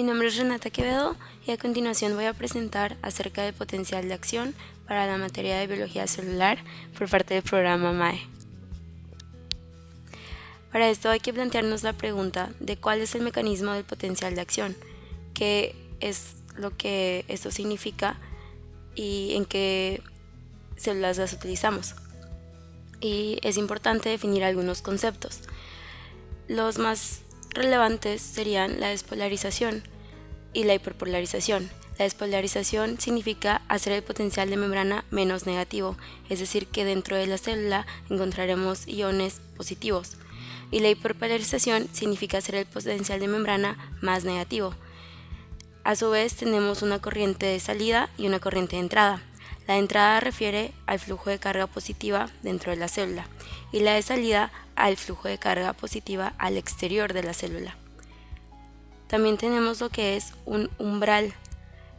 nombre es Renata Quevedo y a continuación voy a presentar acerca del potencial de acción para la materia de biología celular por parte del programa MAE. Para esto hay que plantearnos la pregunta de cuál es el mecanismo del potencial de acción, qué es lo que esto significa y en qué células las utilizamos. Y es importante definir algunos conceptos. Los más relevantes serían la despolarización y la hiperpolarización. La despolarización significa hacer el potencial de membrana menos negativo, es decir, que dentro de la célula encontraremos iones positivos. Y la hiperpolarización significa hacer el potencial de membrana más negativo. A su vez tenemos una corriente de salida y una corriente de entrada. La de entrada refiere al flujo de carga positiva dentro de la célula y la de salida al flujo de carga positiva al exterior de la célula. También tenemos lo que es un umbral.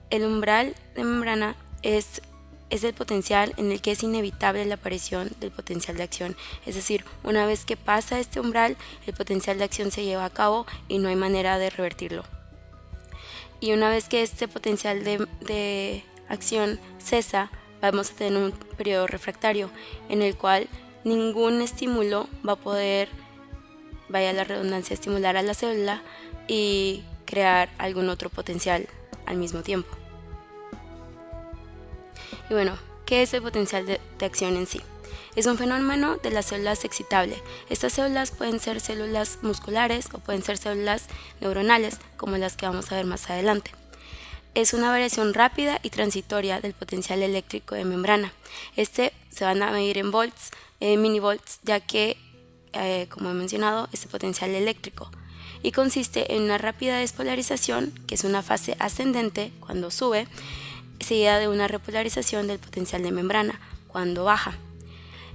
El umbral de membrana es el potencial en el que es inevitable la aparición del potencial de acción. Es decir, una vez que pasa este umbral, el potencial de acción se lleva a cabo y no hay manera de revertirlo. Y una vez que este potencial de acción cesa, vamos a tener un periodo refractario en el cual ningún estímulo va a poder, vaya la redundancia, estimular a la célula y crear algún otro potencial al mismo tiempo. Y bueno, ¿qué es el potencial de acción en sí? Es un fenómeno de las células excitable. Estas células pueden ser células musculares o pueden ser células neuronales, como las que vamos a ver más adelante. Es una variación rápida y transitoria del potencial eléctrico de membrana. Se van a medir en volts, milivolts, ya que, como he mencionado, es el potencial eléctrico. Y consiste en una rápida despolarización, que es una fase ascendente cuando sube, seguida de una repolarización del potencial de membrana cuando baja.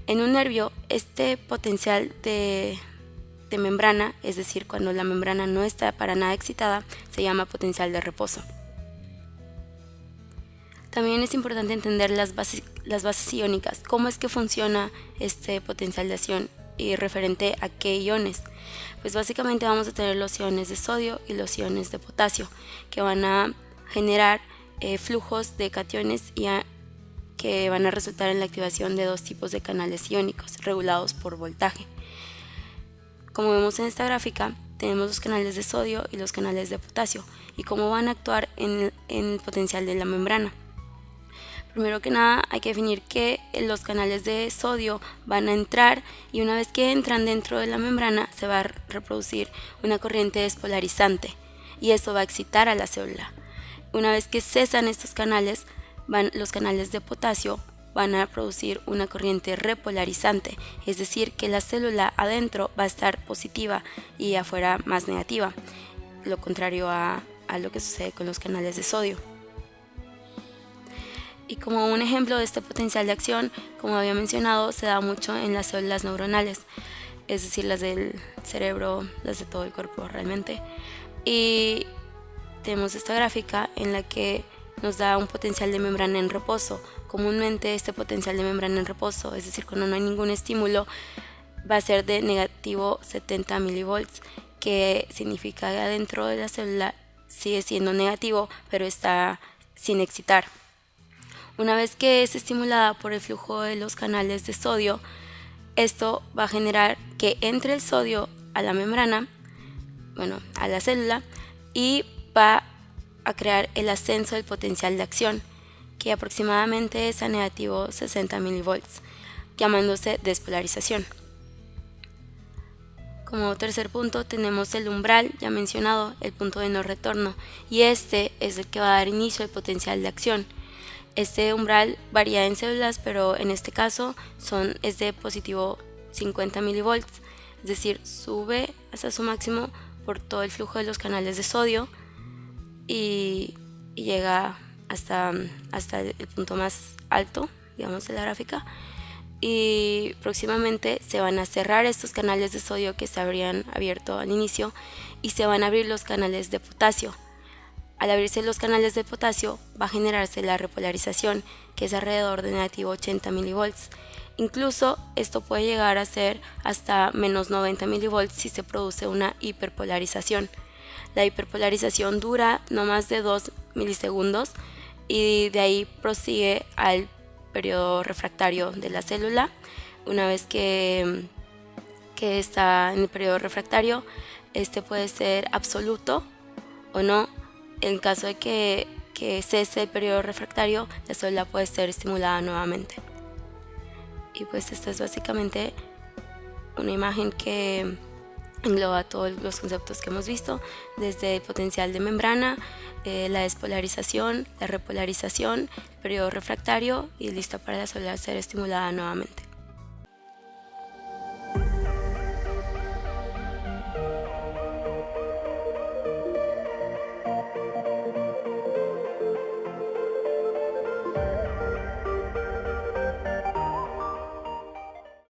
En un nervio, este potencial de membrana, es decir, cuando la membrana no está para nada excitada, se llama potencial de reposo. También es importante entender las bases iónicas, cómo es que funciona este potencial de acción y referente a qué iones. Pues básicamente vamos a tener los iones de sodio y los iones de potasio, que van a generar flujos de cationes que van a resultar en la activación de dos tipos de canales iónicos regulados por voltaje. Como vemos en esta gráfica, tenemos los canales de sodio y los canales de potasio y cómo van a actuar en el potencial de la membrana. Primero que nada hay que definir que los canales de sodio van a entrar y una vez que entran dentro de la membrana se va a reproducir una corriente despolarizante y eso va a excitar a la célula. Una vez que cesan estos canales, los canales de potasio van a producir una corriente repolarizante, es decir, que la célula adentro va a estar positiva y afuera más negativa, lo contrario a lo que sucede con los canales de sodio. Y como un ejemplo de este potencial de acción, como había mencionado, se da mucho en las células neuronales, es decir, las del cerebro, las de todo el cuerpo realmente. Y tenemos esta gráfica en la que nos da un potencial de membrana en reposo. Comúnmente este potencial de membrana en reposo, es decir, cuando no hay ningún estímulo, va a ser de negativo 70 milivolts, que significa que adentro de la célula sigue siendo negativo, pero está sin excitar. Una vez que es estimulada por el flujo de los canales de sodio, esto va a generar que entre el sodio a la membrana, a la célula, y va a crear el ascenso del potencial de acción, que aproximadamente es a negativo 60 milivolts, llamándose despolarización. Como tercer punto tenemos el umbral, ya mencionado, el punto de no retorno, y este es el que va a dar inicio al potencial de acción. Este umbral varía en células, pero en este caso es de positivo 50 milivolts, es decir, sube hasta su máximo por todo el flujo de los canales de sodio y llega hasta el punto más alto, digamos, de la gráfica. Y próximamente se van a cerrar estos canales de sodio que se habrían abierto al inicio y se van a abrir los canales de potasio. Al abrirse los canales de potasio va a generarse la repolarización, que es alrededor de negativo 80 milivolts. Incluso esto puede llegar a ser hasta menos 90 milivolts si se produce una hiperpolarización. La hiperpolarización dura no más de 2 milisegundos y de ahí prosigue al periodo refractario de la célula. Una vez que está en el periodo refractario, este puede ser absoluto o no. En caso de que cese el periodo refractario, la célula puede ser estimulada nuevamente. Y pues esta es básicamente una imagen que engloba todos los conceptos que hemos visto, desde el potencial de membrana, la despolarización, la repolarización, el periodo refractario y listo para la célula ser estimulada nuevamente.